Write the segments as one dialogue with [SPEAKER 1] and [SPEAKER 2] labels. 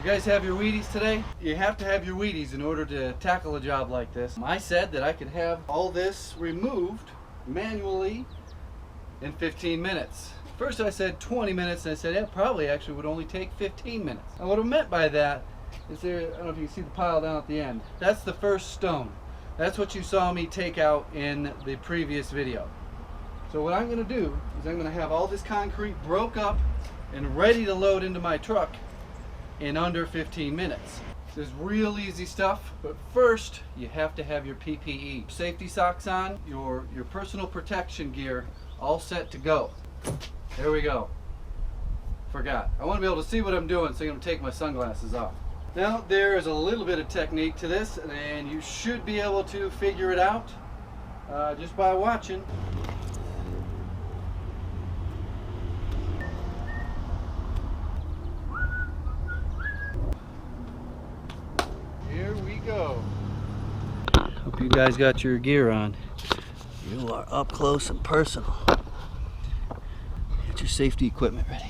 [SPEAKER 1] guys have your Wheaties today? You have to have your Wheaties in order to tackle a job like this. I said that I could have all this removed manually in 15 minutes. First I said 20 minutes, and I said it probably actually would only take 15 minutes. And what I meant by that is there, I don't know if you can see the pile down at the end. That's the first stone. That's what you saw me take out in the previous video. So what I'm going to do is I'm going to have all this concrete broke up and ready to load into my truck in under 15 minutes. This is real easy stuff, but first you have to have your PPE. Safety socks on, your personal protection gear all set to go. There we go. Forgot. I want to be able to see what I'm doing, so I'm going to take my sunglasses off. Now there is a little bit of technique to this, and you should be able to figure it out just by watching. Here we go. Hope you guys got your gear on. You are up close and personal. Get your safety equipment ready.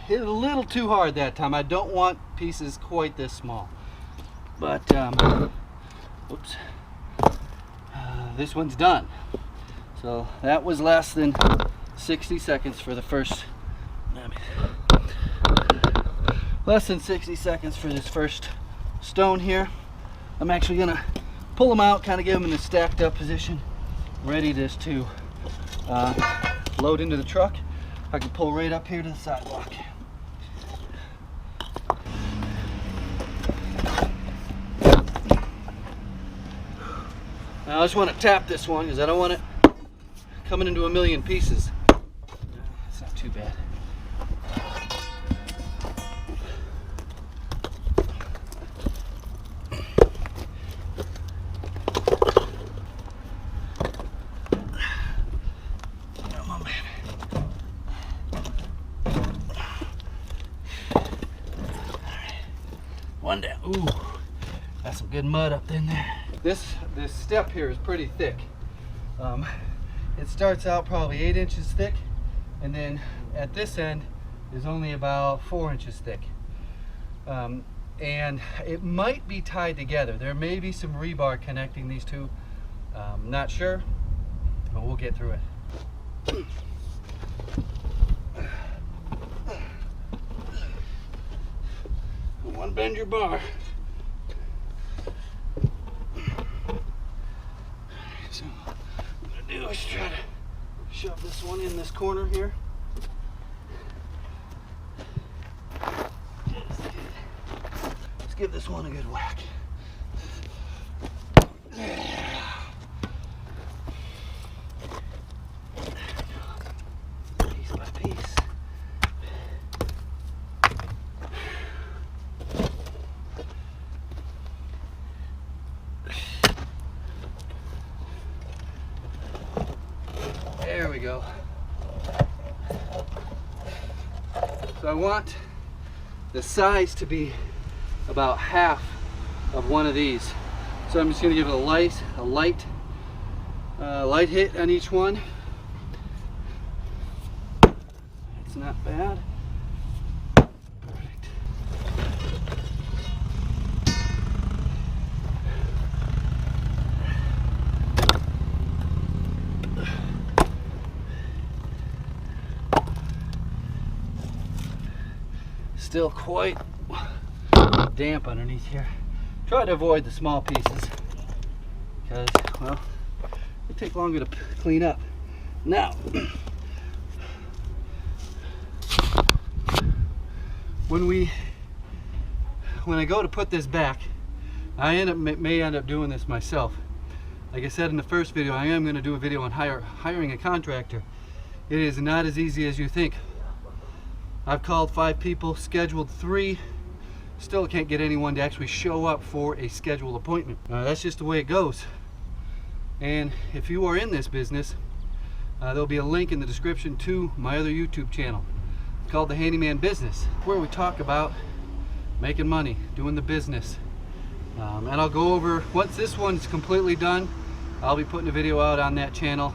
[SPEAKER 1] Hit it a little too hard that time. I don't want pieces quite this small. But, whoops. This one's done. So that was less than 60 seconds for the first, less than 60 seconds for this first stone here. I'm actually gonna pull them out, kind of get them in a stacked up position, ready just to load into the truck. I can pull right up here to the sidewalk. Now I just want to tap this one because I don't want it coming into a million pieces. That's not too bad. Come on, man. All right. One down. Ooh, got some good mud up in there. This step here is pretty thick. It starts out probably 8 inches thick, and then at this end is only about 4 inches thick. And it might be tied together. There may be some rebar connecting these two. Not sure, but we'll get through it. One bend your bar. So what I'm gonna do is try to shove this one in this corner here. Let's give this one a good whack. Piece by piece. There we go. So I want the size to be about half of one of these. So I'm just going to give it a light hit on each one. It's not bad. Perfect. Still quite damp underneath here. Try to avoid the small pieces because, well, they take longer to clean up. Now, when I go to put this back, I may end up doing this myself. Like I said in the first video, I am going to do a video on hiring a contractor. It is not as easy as you think. I've called 5 people, scheduled 3, still can't get anyone to actually show up for a scheduled appointment. That's just the way it goes. And if you are in this business, there'll be a link in the description to my other YouTube channel. called the Handyman Business, where we talk about making money, doing the business. And I'll go over, once this one's completely done, I'll be putting a video out on that channel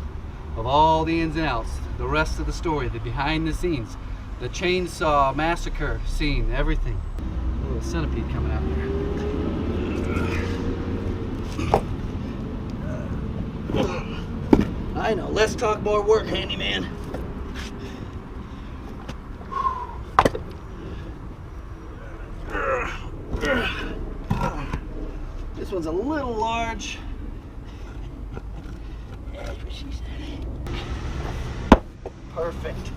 [SPEAKER 1] of all the ins and outs, the rest of the story, the behind the scenes, the chainsaw massacre scene, everything. A little centipede coming out here. I know, less talk, more work, handyman. This one's a little large. That's what she said. Perfect.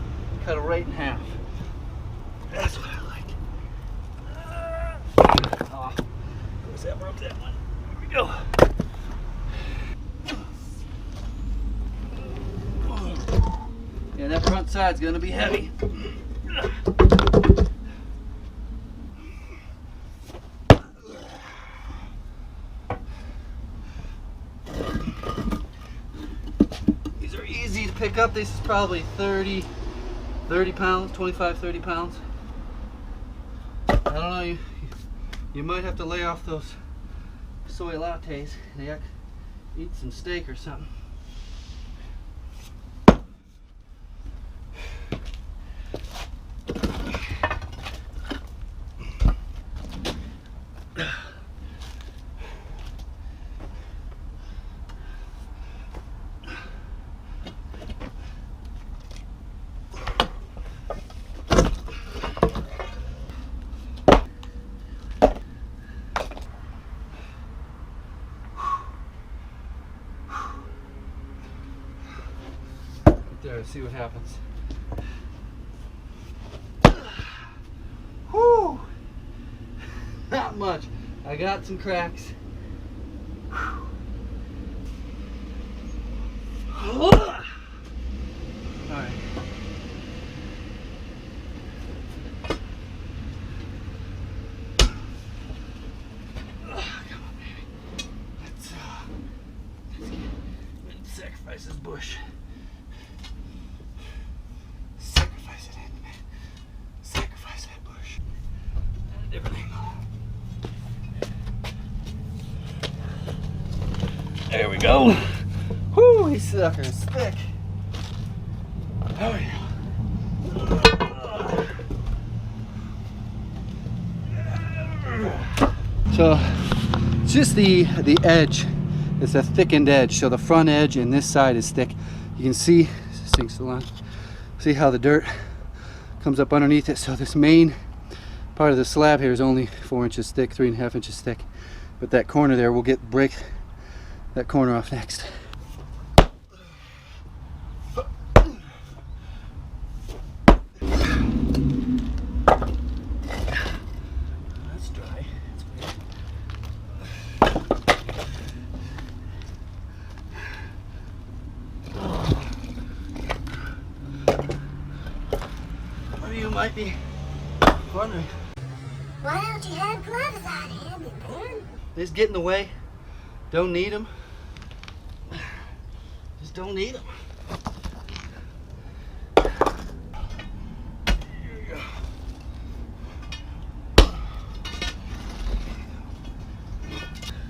[SPEAKER 1] Cut it right in half. That's what I like. Oh, of course that broke that one. There we go. Yeah, that front side's gonna be heavy. These are easy to pick up. This is probably 30 pounds, 25, 30 pounds. I don't know, you might have to lay off those soy lattes and eat some steak or something. There, see what happens. Whew! Not much. I got some cracks. Alright. Come on, baby. Let's sacrifice this bush. There we go. Whoo, these suckers thick. Oh yeah. So just the edge. It's a thickened edge. So the front edge and this side is thick. You can see, this thing's still on. See how the dirt comes up underneath it. So this main part of the slab here is only 4 inches thick, 3.5 inches thick. But that corner there, we'll break that corner off next. That's dry. Some of you might be wondering,
[SPEAKER 2] why don't you have gloves on, Handyman?
[SPEAKER 1] They just get in the way. Don't need them. Just don't need them. Here we go.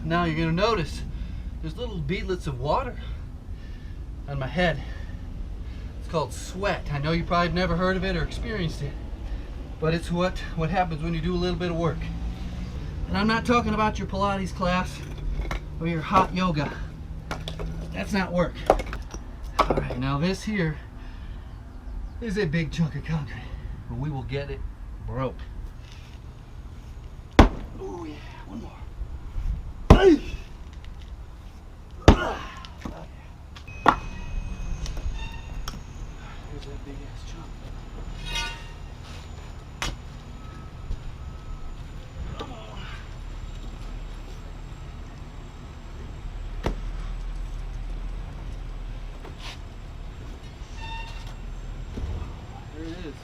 [SPEAKER 1] Now you're going to notice there's little beadlets of water on my head. It's called sweat. I know you probably never heard of it or experienced it, but it's what happens when you do a little bit of work. And I'm not talking about your Pilates class or your hot yoga. That's not work. All right, now this here is a big chunk of concrete, but we will get it broke. Oh yeah, one more. Hey! Here's that big ass chunk. There it is.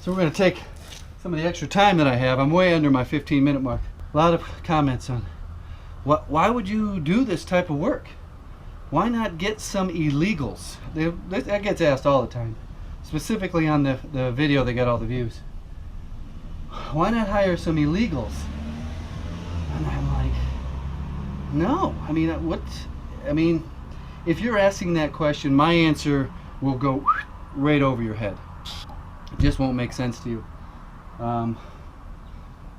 [SPEAKER 1] So we're going to take some of the extra time that I have. I'm way under my 15-minute mark. A lot of comments on why would you do this type of work? Why not get some illegals? That gets asked all the time. Specifically on the video that got all the views. Why not hire some illegals? And I'm like, no. I mean, what? I mean, if you're asking that question, my answer will go right over your head. It just won't make sense to you.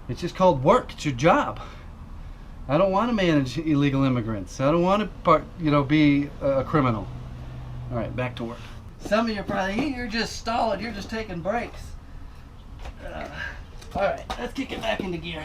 [SPEAKER 1] It's just called work. It's your job. I don't want to manage illegal immigrants. I don't want to, be a criminal. All right, back to work. Some of you are probably, you're just stalling. You're just taking breaks. All right, let's kick it back into gear.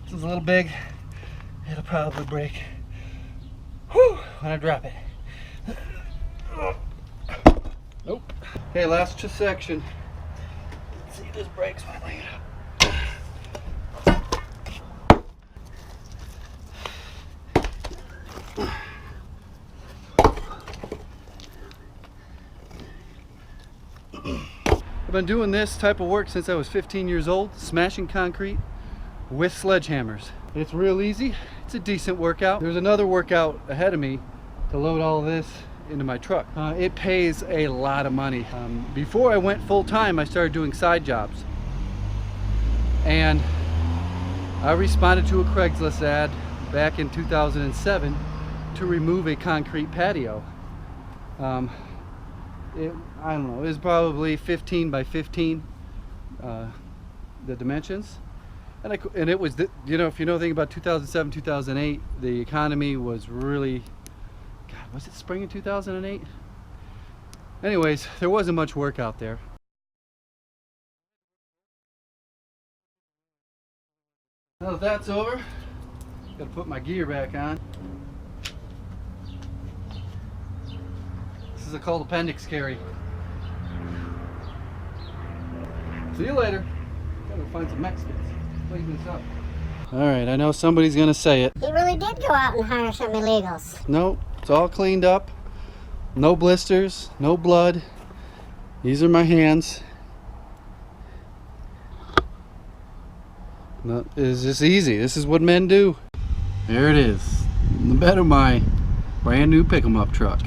[SPEAKER 1] This is a little big. It'll probably break. Whew, when I drop it. Nope. Okay, last section. Let's see if this breaks when I bring it up. I've been doing this type of work since I was 15 years old, smashing concrete with sledgehammers. It's real easy. It's a decent workout. There's another workout ahead of me to load all of this into my truck. It pays a lot of money. Before I went full-time, I started doing side jobs. And I responded to a Craigslist ad back in 2007 to remove a concrete patio. I don't know, it was probably 15 by 15, the dimensions. And it was, if you know anything about 2007, 2008, the economy was really, God, was it spring in 2008? Anyways, there wasn't much work out there. Now that that's over, gotta put my gear back on. This is called appendix carry. See you later. Gotta find some Mexicans. Clean this up. Alright, I know somebody's gonna say it.
[SPEAKER 2] He really did go out and hire some illegals.
[SPEAKER 1] No, it's all cleaned up. No blisters, no blood. These are my hands. No, it's just easy. This is what men do. There it is. In the bed of my brand new pick 'em up truck.